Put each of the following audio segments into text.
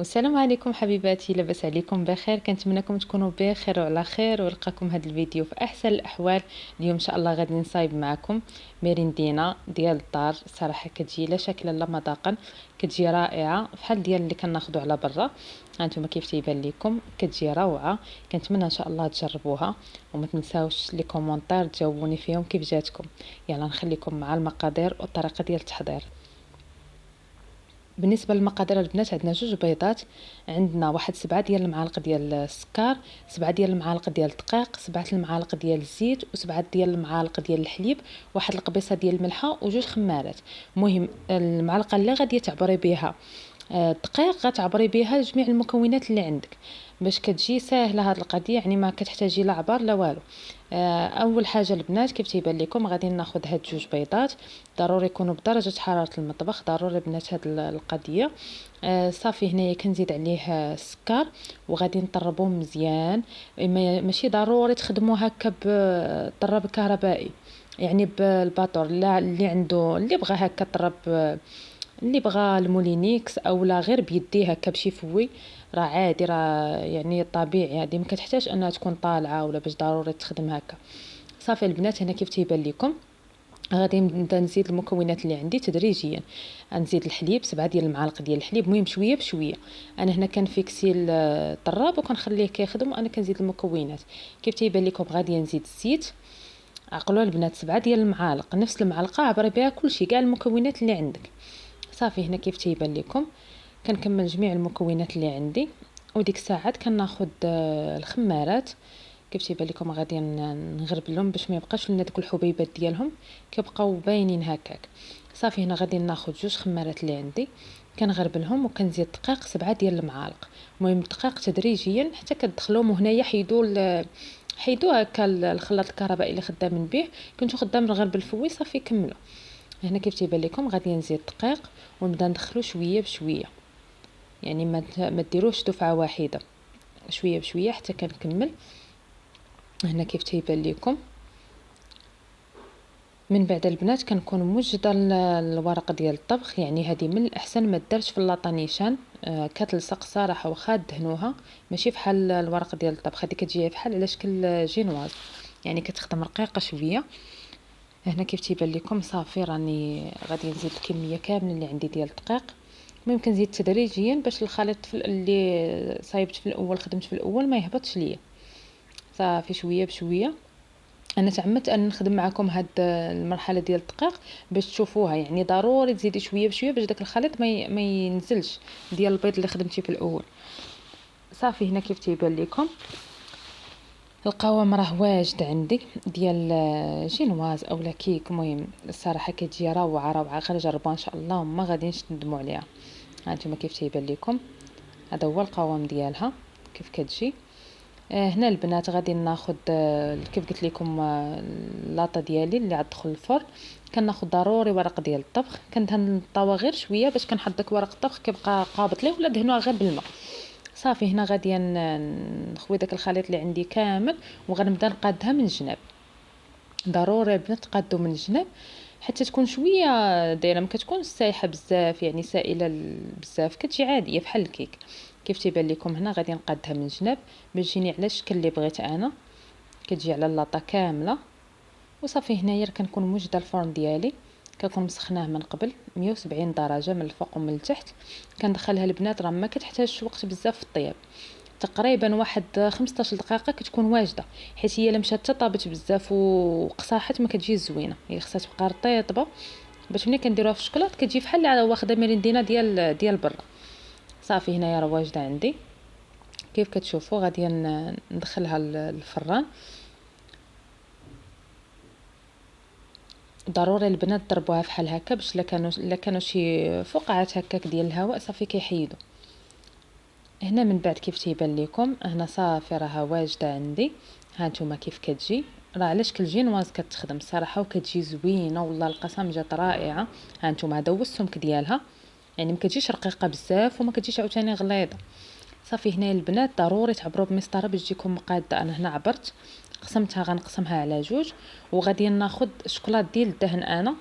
والسلام عليكم حبيباتي، لاباس عليكم بخير؟ كنتمنىكم تكونوا بخير وعلى خير ولقاكم هذا الفيديو في احسن الاحوال. اليوم ان شاء الله غادي نصايب معكم ميريندينا ديال الدار. صراحه كتجي لا شكلا لا مذاقا، كتجي رائعه بحال ديال اللي كناخذوا على برا. هانتوما كيف تيبان لكم كتجي روعه. كنتمنى ان شاء الله تجربوها وما تنساوش لي كومونتير تجاوبوني فيهم كيف جاتكم. يلا نخليكم مع المقادير والطريقه ديال التحضير. بالنسبه للمقادير البنات، عندنا 2 بيضات، عندنا واحد 7 ديال المعالق ديال السكر، 7 ديال المعالق ديال الدقيق، 7 المعالق ديال الزيت، و7 ديال المعالق ديال الحليب، واحد القبيصه ديال الملحه وجوج خمارات. المهم المعلقه اللي غادي تعبري بها الدقيق غتعبري بها جميع المكونات اللي عندك باش كتجي ساهله هاد القضيه، يعني ما كتحتاجي لا عبار لا والو. اول حاجه البنات كيف تيبان لكم غادي ناخذ هاد 2 بيضات، ضروري يكونوا بدرجه حراره المطبخ، ضروري بنات هاد القضيه. صافي هنايا كنزيد عليه السكر وغادي نطربوه مزيان. ماشي ضروري تخدموا هكا بالطراب الكهربائي، يعني بالباطور، لا اللي عنده اللي بغى هكا طرب، اللي بغى المولينيكس اولا غير بيديه هكا بشي فوي راه عادي، راه يعني طبيعي، هذه ما كتحتاج انها تكون طالعه ولا باش ضروري تخدم هكا. صافي البنات هنا كيف تيبان لكم غادي نبدا نزيد المكونات اللي عندي تدريجيا. غنزيد الحليب، 7 ديال المعالق ديال الحليب، المهم شويه بشويه. انا هنا كنفيكسي الطراب وكنخليه كيخدم وانا كنزيد المكونات. كيف تيبان لكم غادي نزيد الزيت. عقلوا البنات 7 ديال المعالق، نفس المعلقه عبري بها كلشي كاع المكونات اللي عندك. صافي هنا كيف تيبان لكم كنكمل جميع المكونات اللي عندي، وديك الساعات كناخذ الخمارات. كيف تيبان لكم غادي نغربلهم باش ما يبقاش لنا ديك الحبيبات ديالهم كيبقاو باينين هكاك. صافي هنا غادي ناخذ 2 خمارات اللي عندي كنغربلهم وكنزيد دقيق 7 ديال المعالق. المهم الدقيق تدريجيا حتى كتدخلوهم، وهنايا حيدوا هكا الخلاط الكهربائي اللي خدامين به، كنتو خدام الغربل فوي. صافي كملوا. هنا كيف تيبان لكم غادي نزيد الدقيق ونبدا ندخلو شويه بشويه، يعني ما ديروش دفعه واحده، شويه بشويه حتى كنكمل. هنا كيف تيبان لكم من بعد البنات كنكون موجده الورق ديال الطبخ، يعني هذه من الاحسن ما دارش في اللاطانيشان. كتلصق صراحه واخا دهنوها، ماشي بحال الورق ديال الطبخ، هذه كتجي بحال على شكل جينواز، يعني كتخدم رقيقه شويه. هنا كيف تيبان لكم صافي راني غادي نزيد الكميه كامله اللي عندي ديال الدقيق. ممكن نزيد تدريجيا باش الخليط اللي صايبت في الاول خدمت في الاول ما يهبطش ليا. صافي شويه بشويه. انا تعمدت ان نخدم معكم هاد المرحله ديال الدقيق باش تشوفوها، يعني ضروري تزيدي شويه بشويه باش داك الخليط ما ينزلش ديال البيض اللي خدمتي في الاول. صافي هنا كيف تيبان لكم القوام راه واجد عندي ديال جينواز اولا كيك. المهم الصراحه كتجي روعه روعه، غير جربوها ان شاء الله وما غاديش تندموا عليها. هانتوما كيف تيبان لكم هذا هو القوام ديالها كيف كتجي. هنا البنات غادي ناخذ كيف قلت لكم اللاطه ديالي اللي غتدخل الفرن. كناخذ ضروري ورق ديال الطبخ، كندهن الطاوه غير شويه باش كنحط داك ورق الطبخ كيبقى قابط ليه، ولا دهنوها غير بالماء. صافي هنا غادي نخوي داك الخليط اللي عندي كامل وغنبدا نقادها من الجناب. ضروري البنات تقادو من الجناب حتى تكون شويه دايره، ما كتكونش سايحه بزاف يعني سائله بزاف، كتجي عاديه بحال الكيك. كيف تيبان لكم هنا غادي نقادها من الجناب باش تجيني على الشكل اللي بغيت انا، كتجي على اللاطه كامله. وصافي هنايا كنكون موجده الفرن ديالي، كنكون مسخناه من قبل 170 درجه من الفوق ومن التحت. كندخلها البنات راه ما كتحتاجش وقت بزاف في الطياب، تقريبا واحد 15 دقيقه كتكون واجده، حيت هي لمشات طابت بزاف وقصاحت ما كتجي زوينه، هي خصها تبقى رطيبه باش ملي كنديروها في الشكلاط كتجي بحال واخده ميريندينا ديال برا. صافي هنايا راه واجده عندي كيف كتشوفوا. غادي ندخلها للفران. ضروري البنات ضربوها فحال هكا باش لا كانوا شي فقاعات هكاك ديال الهواء صافي كيحيدوا. هنا من بعد كيف تيبان لكم هنا صافي راها واجده عندي. هانتوما كيف كتجي راه على شكل جينواز كتخدم الصراحه وكتجي زوينه والله القسم جات رائعه. هانتوما هذا هو السمك ديالها، يعني ما كتجيش رقيقه بزاف وما كتجيش عاوتاني غليظه. صافي هنا البنات ضروري تعبروا بمسطره باش تجيكم مقاده. انا هنا عبرت قسمتها، غنقسمها على جوج، وغادي ناخذ شكلاط ديال الدهن انا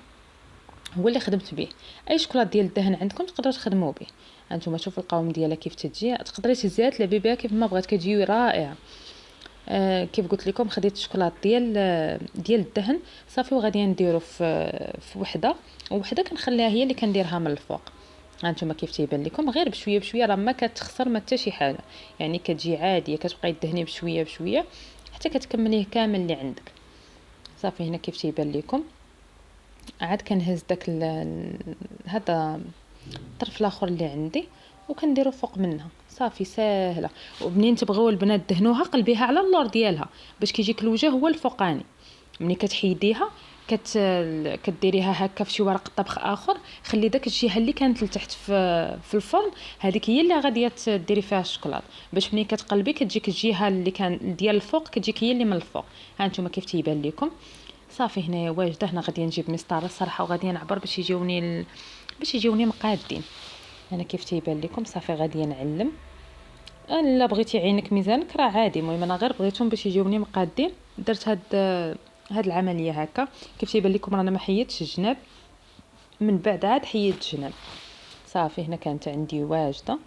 هو اللي خدمت به. اي شكلاط ديال الدهن عندكم تقدروا تخدموا به. هانتوما شوفوا القوام ديالها كيف تجي. تقدري تهزيها تلعبي بها كيف ما بغات، كتجي رائعه. كيف قلت لكم خديت الشوكولاط ديال الدهن صافي، وغادي نديرو في وحده كنخليها هي اللي كنديرها من الفوق. هانتوما كيف تيبان لكم، غير بشويه بشويه، راه ما كتخسر ما حتى شي حاجه، يعني كتجي عاديه، كتبقاي تدهني بشويه بشويه حتى كتكمليه كامل اللي عندك. صافي هنا كيف تيبان لكم. عاد كنهز داك هذا الطرف الاخر اللي عندي وكنديرو فوق منها. صافي ساهله. ومنين تبغيو البنات دهنوها قلبيها على اللور ديالها باش كيجيك الوجه هو الفوقاني. ملي كتحيديها كديريها هكا في شي ورق طبخ اخر، خلي داك الجهه اللي كانت لتحت في الفرن هذيك هي اللي غادي ديري فيها الشوكولاط، باش ملي كتقلبي كتجيك الجهه اللي كان ديال الفوق كتجيك هي اللي من الفوق. ها نتوما كيف تيبان لكم. صافي هنايا واجده. هنا غادي نجيب مسطره الصراحه وغادي نعبر باش يجيوني مقادين. انا كيف تيبان لكم. صافي غادي نعلم. الا بغيتي عينك ميزانك راه عادي، المهم انا غير بغيتهم باش يجيوني مقادين درت هاد العمليه هكا. كيف تيبان لكم رانا ما حيدتش الجناب، من بعد عاد حيدت الجناب. صافي هنا كانت عندي واجده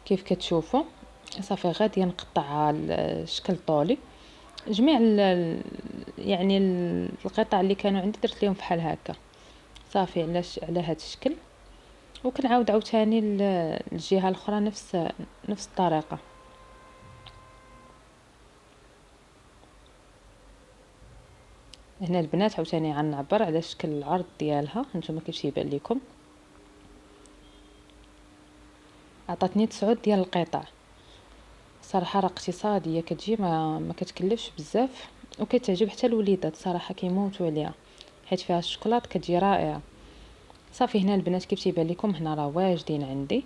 كيف كتشوفوا. صافي غادي نقطعها الشكل طولي. جميع يعني القطع اللي كانوا عندي درت لهم بحال هكا. صافي على هذا الشكل. وكنعاود عاوتاني الجهه الاخرى نفس الطريقه. هنا البنات عاوتاني غنعبر على شكل العرض ديالها. هانتوما كيف يبان لكم. عطاتني 9 ديال القطع. صراحه راه اقتصاديه كتجي ما كتكلفش بزاف وكتعجب حتى الوليدات صراحه كيموتوا عليها حيت فيها الشوكولاط كتجي رائعه. صافي هنا البنات كيف تيبان لكم هنا راه واجدين عندي.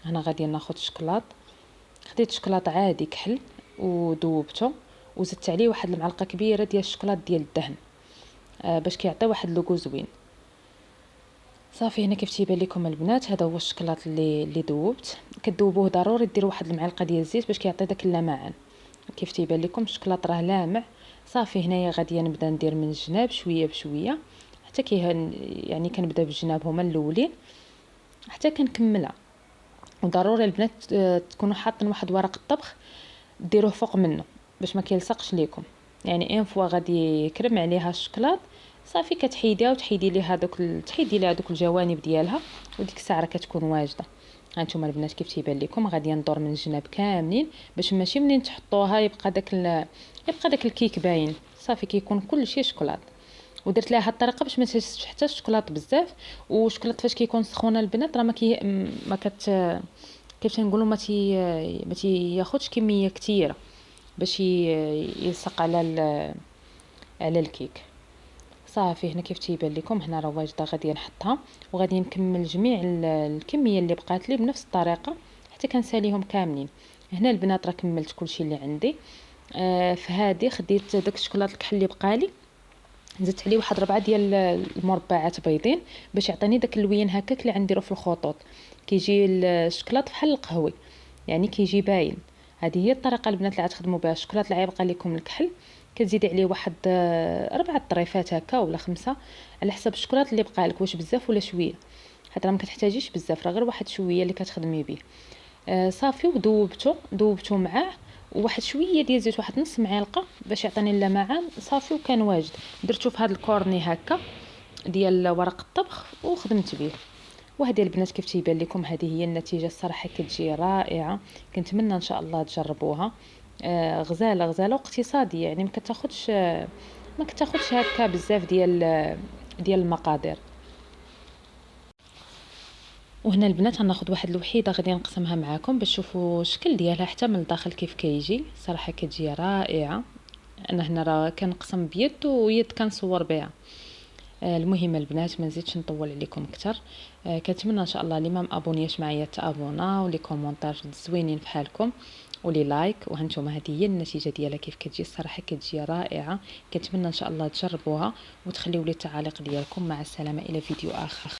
هنا غادي ناخذ الشوكولاط. خديت الشوكولاط عادي كحل وذوبته وزدت عليه واحد المعلقه كبيره ديال الشوكولاط ديال الدهن باش كيعطي واحد لوغو زوين. صافي هنا كيف تيبان لكم البنات هذا هو الشوكولاط اللي ذوبت. كتذوبوه ضروري ديروا واحد المعلقه ديال الزيت باش كيعطي داك اللمعان. كيف تيبان لكم الشوكولاط راه لامع. صافي هنايا غادي نبدا ندير من الجناب شويه بشويه حتى يعني كنبدا بالجناب هما الاولين حتى كنكملها. وضروري البنات تكونوا حاطين واحد ورق الطبخ ديروه فوق منه باش ما كيلصقش ليكم. يعني ان فوا غادي يكرم عليها الشوكولاط صافي كتحيديها وتحيدي ليها دوك الجوانب ديالها وديك الساعه راه كتكون واجده. هانتوما البنات كيف تيبان لكم غادي ندور من الجناب كاملين باش ماشي منين تحطوها يبقى داك الكيك باين. صافي كيكون كل شيء شوكولاط. ودرت لها هاد الطريقه باش ما تهزش حتى الشوكولاط بزاف. والشوكولاط فاش كيكون سخونه البنات راه ما كيف تنقولوا ما ياخذش كميه كثيره باش يلصق على الكيك. صافي هنا كيف تيبان لكم هنا راه واجده. غادي نحطها وغادي نكمل جميع الكميه اللي بقات لي بنفس الطريقه حتى كنساليهم كاملين. هنا البنات راه كملت كلشي اللي عندي. فهادي خديت داك الشوكولاط الكحل اللي بقالي زدت عليه واحد 4 ديال المربعات بيضين باش يعطيني داك اللوين هكاك اللي غنديرو في الخطوط. كيجي الشوكولاط بحال القهوي يعني كيجي باين. هذه هي الطريقه البنات اللي غتخدموا بها الشوكولاط اللي غيبقى لكم الكحل. كتزيدي عليه واحد 4 طريفات هكا ولا 5 على حسب الشوكولاط اللي بقى لك، واش بزاف ولا شويه، حيت راه ما كتحتاجيش بزاف، راه غير واحد شويه اللي كتخدمي به. صافي وذوبته معاه وواحد شويه ديال الزيت واحد نص معلقه باش يعطيني اللمعان. صافي وكان واجد. درتو في هذا الكورني هكا ديال ورق الطبخ وخدمت به. وهذه البنات كيف تيبان لكم هذه هي النتيجه الصراحه كتجي رائعه. كنتمنى ان شاء الله تجربوها. غزاله واقتصاديه يعني ما كتاخذش هكا بزاف ديال المقادير. وهنا البنات غناخذ واحد الوحيده غادي نقسمها معكم باش تشوفوا الشكل ديالها حتى من الداخل كيف كيجي. صراحه كتجي رائعه. انا هنا راه كنقسم بيد ويد كنصور بها. المهم البنات ما نزيدش نطول عليكم اكثر. كنتمنى ان شاء الله اللي ما مابونياش معايا تابونا ولي كومونتير زوينين بحالكم ولي لايك. وهانتوما هذه هي النتيجه ديالها كيف كتجي. الصراحه كتجي رائعه. كنتمنى ان شاء الله تجربوها وتخليوا لي التعاليق ديالكم. مع السلامه الى فيديو اخر.